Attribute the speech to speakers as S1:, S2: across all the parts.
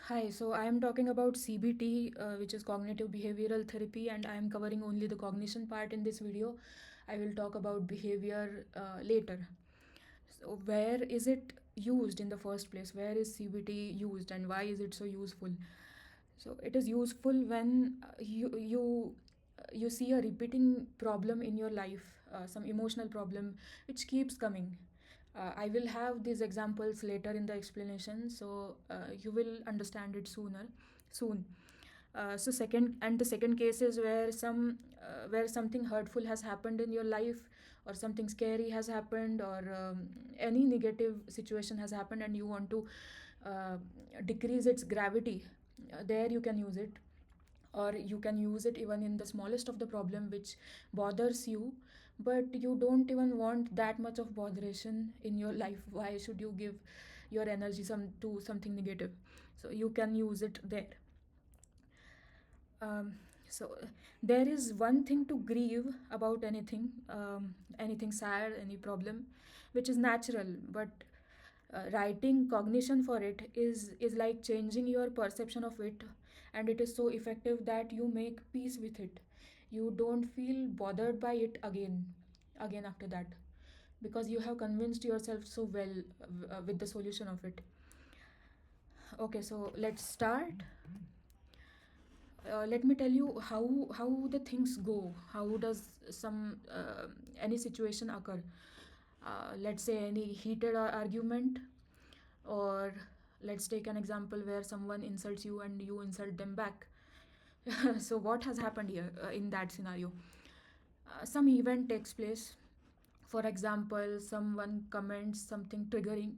S1: Hi, so I am talking about CBT, which is cognitive behavioral therapy, and I am covering only the cognition part in this video. I will talk about behavior later. So, where is it used in the first place? Where is CBT used, and why is it so useful? So, it is useful when you see a repeating problem in your life, some emotional problem which keeps coming. I will have these examples later in the explanation, so you will understand it soon. So the second case is where something hurtful has happened in your life, or something scary has happened, or any negative situation has happened, and you want to uh, decrease its gravity. There you can use it, or you can use it even in the smallest of the problem which bothers you, but you don't even want that much of botheration in your life. Why should you give your energy to something negative? So you can use it there. So there is one thing to grieve about anything sad, any problem, which is natural, but writing cognition for it is like changing your perception of it, and it is so effective that you make peace with it. You don't feel bothered by it again after that, because you have convinced yourself so well with the solution of it. Okay, so let's start. Let me tell you how the things go. How does some any situation occur? Let's say any heated argument, or let's take an example where someone insults you and you insult them back. So what has happened here in that scenario? Some event takes place. For example, someone comments something triggering.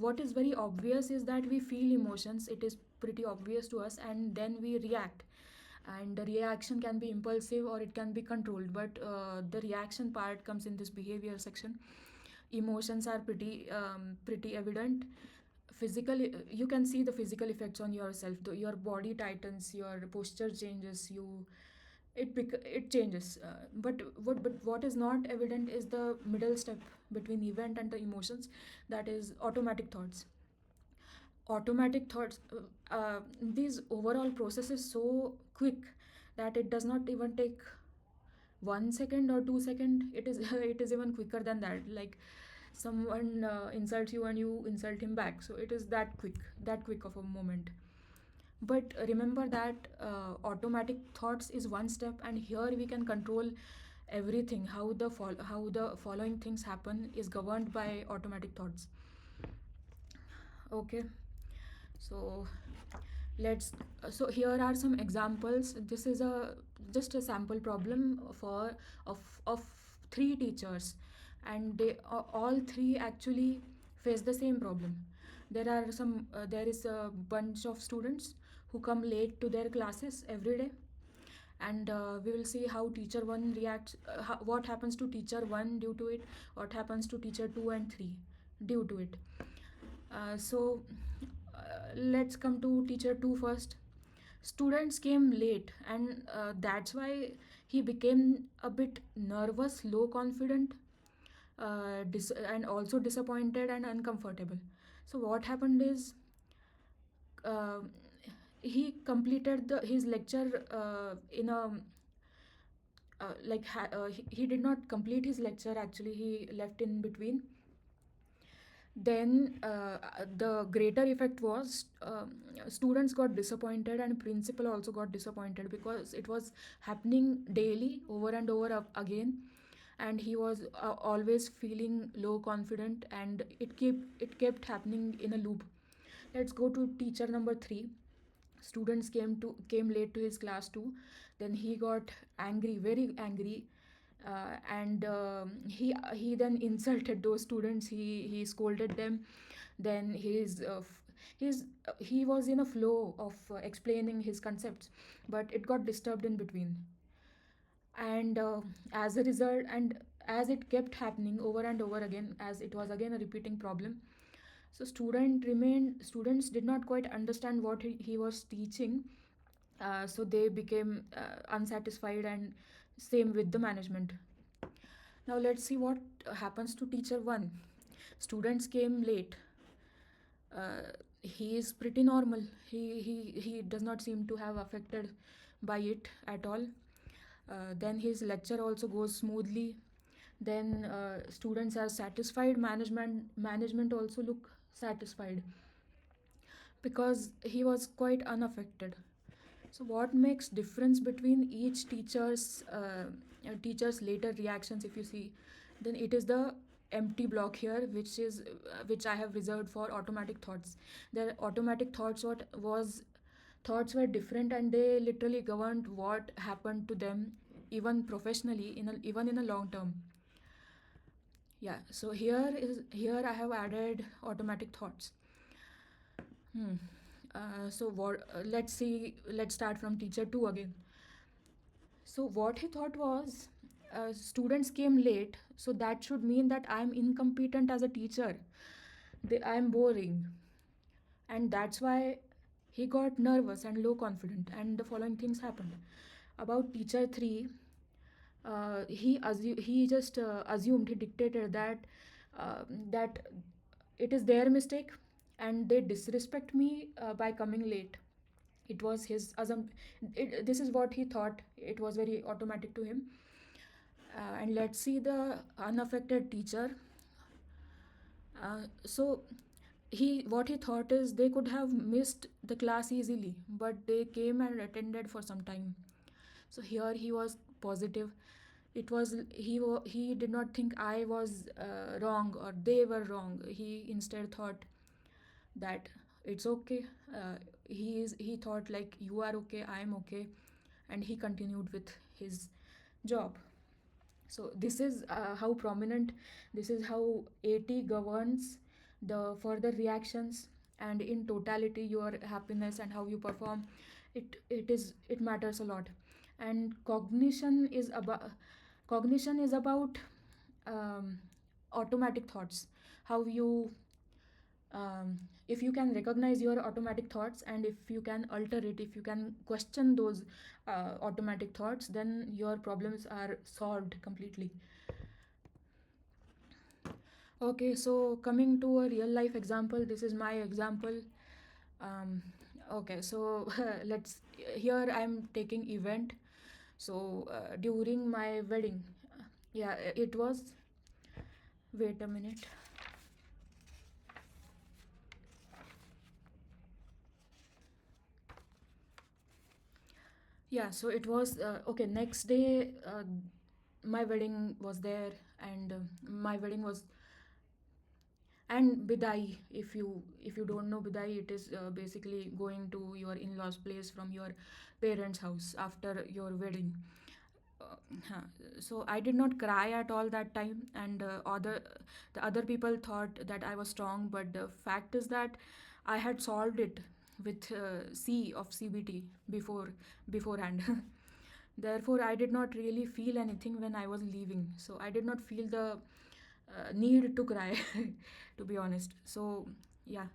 S1: What is very obvious is that we feel emotions. It is pretty obvious to us, and then we react. And the reaction can be impulsive or it can be controlled. But the reaction part comes in this behavior section. Emotions are pretty evident. Physically, you can see the physical effects on yourself. Your body tightens, your posture changes, it changes. But what is not evident is the middle step between event and the emotions, that is automatic thoughts. Automatic thoughts, these overall process is so quick that it does not even take 1 second or 2 second. It is it is even quicker than that. Like someone insults you and you insult him back, so it is that quick of a moment. But remember that automatic thoughts is one step, and here we can control everything. How the following things happen is governed by automatic thoughts. Okay, so let's so here are some examples. This is a just a sample problem of of three teachers, and they all three actually face the same problem. There is a bunch of students who come late to their classes every day, and we will see how teacher 1 reacts, what happens to teacher 1 due to it, what happens to teacher 2 and 3 due to it. Let's come to teacher 2 first. Students came late, and that's why he became a bit nervous, low confident, and also disappointed and uncomfortable. So what happened is, uh, he completed his lecture in a he did not complete his lecture. Actually, he left in between. Then the greater effect was, students got disappointed and principal also got disappointed, because it was happening daily over and over again, and he was always feeling low confident, and it kept happening in a loop. Let's go to teacher number 3. Students came late to his class too. Then he got angry, very angry, and he then insulted those students. He scolded them. Then he was in a flow of explaining his concepts, but it got disturbed in between. And as a result, and as it kept happening over and over again, as it was again a repeating problem, so students did not quite understand what he was teaching. So they became unsatisfied, and same with the management. Now let's see what happens to teacher 1. Students came late. He is pretty normal. He does not seem to have affected by it at all. Then his lecture also goes smoothly. Then students are satisfied. Management also look satisfied because he was quite unaffected. So what makes difference between each teacher's later reactions, if you see, then it is the empty block here, which I have reserved for automatic thoughts. Their automatic thoughts what was thoughts were different, and they literally governed what happened to them, even professionally, even in a long term. Yeah. So here I have added automatic thoughts. Hmm. So what? Let's see. Let's start from teacher two again. So what he thought was, students came late, so that should mean that I am incompetent as a teacher. I am boring, and that's why he got nervous and low confident. And the following things happened. About teacher three, he just assumed, he dictated that it is their mistake, and they disrespect me by coming late. It was his this is what he thought. It was very automatic to him. And let's see the unaffected teacher. So he what he thought is they could have missed the class easily, but they came and attended for some time. So here he was positive. It was he did not think I was wrong or they were wrong. He instead thought that it's okay. He thought like, you are okay, I am okay, and he continued with his job. So this is how prominent, this is how AT governs the further reactions, and in totality your happiness and how you perform, it matters a lot. And cognition is about um, automatic thoughts. How you if you can recognize your automatic thoughts, and if you can alter it, if you can question those automatic thoughts, then your problems are solved completely. Okay, so coming to a real life example, this is my example. um, okay, so let's here I'm taking event. So during my wedding, yeah, it was, wait a minute. Yeah, so it was okay. Next day, my wedding was there, and my wedding was, and bidai. If you don't know bidai, it is basically going to your in-laws' place from your parents' house after your wedding. Huh. So I did not cry at all that time, and the other people thought that I was strong, but the fact is that I had solved it with C of CBT beforehand. Therefore, I did not really feel anything when I was leaving. So I did not feel the need to cry, to be honest. So yeah.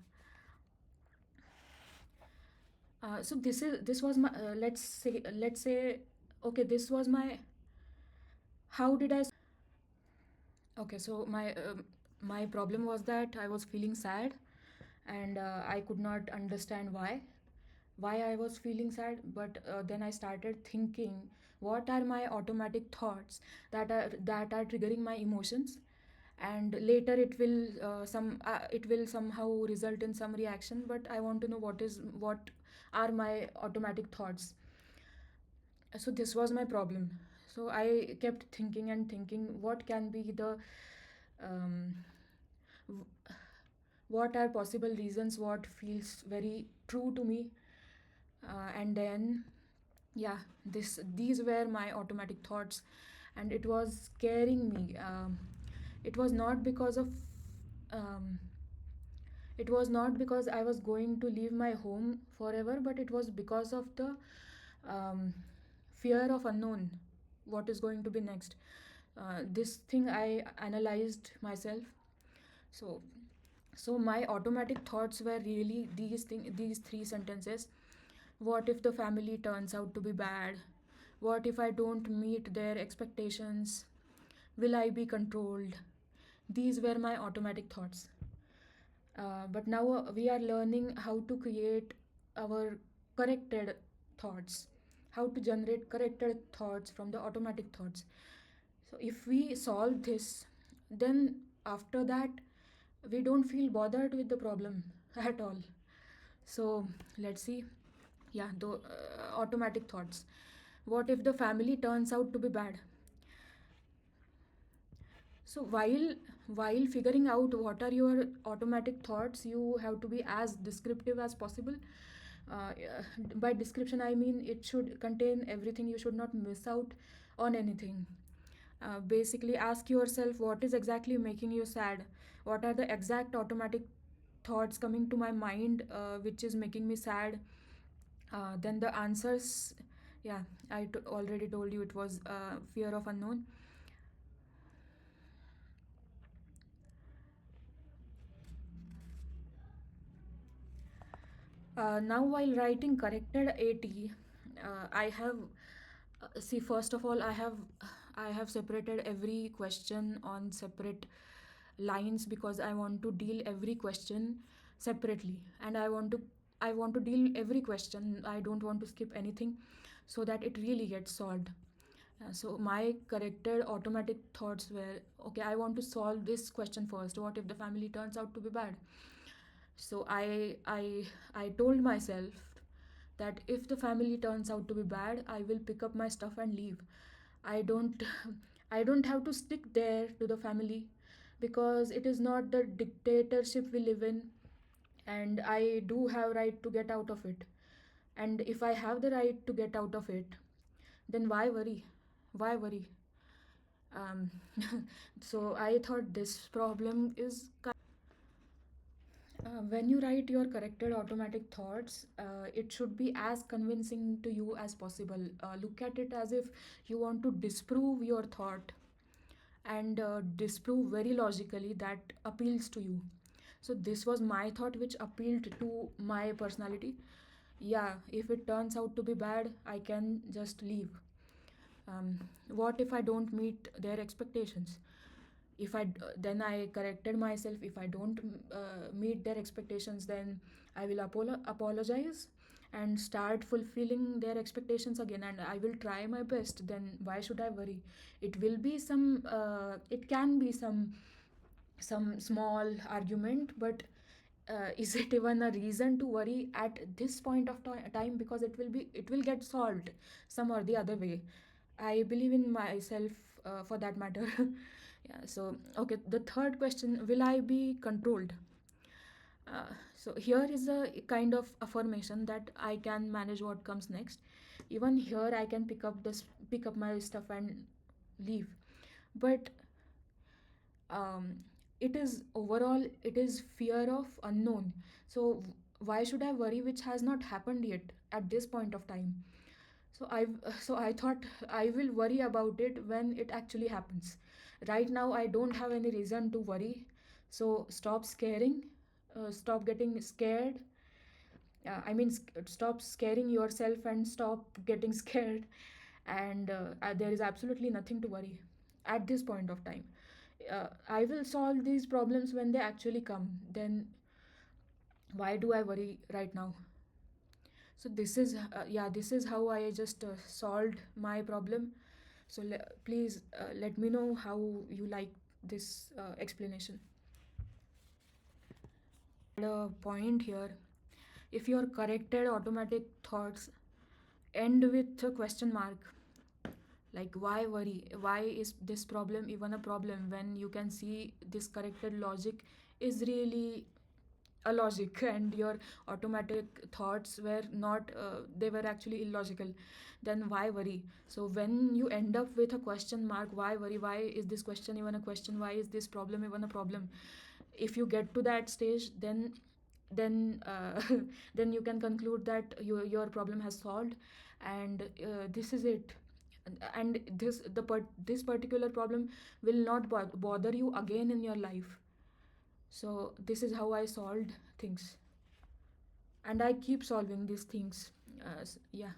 S1: So this was my let's say okay, this was my, how did I. Okay, so my problem was that I was feeling sad, and I could not understand why I was feeling sad. But then I started thinking, what are my automatic thoughts that are triggering my emotions, and later it will somehow result in some reaction. But I want to know what are my automatic thoughts. So this was my problem. So I kept thinking and thinking, what can be the um, what are possible reasons, what feels very true to me. And then yeah, these were my automatic thoughts, and it was scaring me. It was not because of um, it was not because I was going to leave my home forever, but it was because of the um, fear of unknown. What is going to be next? This thing I analyzed myself. So my automatic thoughts were really these three sentences. What if the family turns out to be bad? What if I don't meet their expectations? Will I be controlled? These were my automatic thoughts. But now we are learning how to create our corrected thoughts, how to generate corrected thoughts from the automatic thoughts. So if we solve this, then after that we don't feel bothered with the problem at all. So let's see. Yeah, the automatic thoughts. What if the family turns out to be bad? So while figuring out what are your automatic thoughts, you have to be as descriptive as possible. Yeah, by description, I mean it should contain everything. You should not miss out on anything. Basically, ask yourself what is exactly making you sad. What are the exact automatic thoughts coming to my mind, which is making me sad? Then the answers, yeah, already told you it was fear of unknown. Now, while writing corrected AT, I have see, first of all, I have separated every question on separate lines because I want to deal every question separately, and I want to deal every question. I don't want to skip anything, so that it really gets solved. So my corrected automatic thoughts were, okay, I want to solve this question first. What if the family turns out to be bad? So I told myself that if the family turns out to be bad, I will pick up my stuff and leave. I don't I don't have to stick there to the family, because it is not the dictatorship we live in, and I do have right to get out of it. And if I have the right to get out of it, then why worry? Why worry? um, so I thought this problem is when you write your corrected automatic thoughts, it should be as convincing to you as possible. Look at it as if you want to disprove your thought, and disprove very logically that appeals to you. So, this was my thought which appealed to my personality. Yeah, if it turns out to be bad, I can just leave. What if I don't meet their expectations? If I Then I corrected myself. If I don't meet their expectations, then I will apologize and start fulfilling their expectations again, and I will try my best. Then why should I worry? It can be some small argument, but is it even a reason to worry at this point of time? Because it will get solved some or the other way. I believe in myself, for that matter. Yeah, so okay, the third question, will I be controlled? So here is a kind of affirmation that I can manage what comes next. Even here I can pick up my stuff and leave. But um, it is fear of unknown. So why should I worry which has not happened yet at this point of time? So I thought I will worry about it when it actually happens. Right now I don't have any reason to worry. So stop getting scared. Stop scaring yourself and stop getting scared. And there is absolutely nothing to worry at this point of time. I will solve these problems when they actually come. Then why do I worry right now? So this is how I just solved my problem. So please let me know how you like this explanation. And a point here, if your corrected automatic thoughts end with a question mark, like why worry? Why is this problem even a problem when you can see this corrected logic is really a logic, and your automatic thoughts were not they were actually illogical? Then why worry? So when you end up with a question mark, why worry? Why is this question even a question? Why is this problem even a problem? If you get to that stage, then then you can conclude that your problem has solved, and this is it. And this particular problem will not bother you again in your life. So this is how I solved things, and I keep solving these things. Yeah.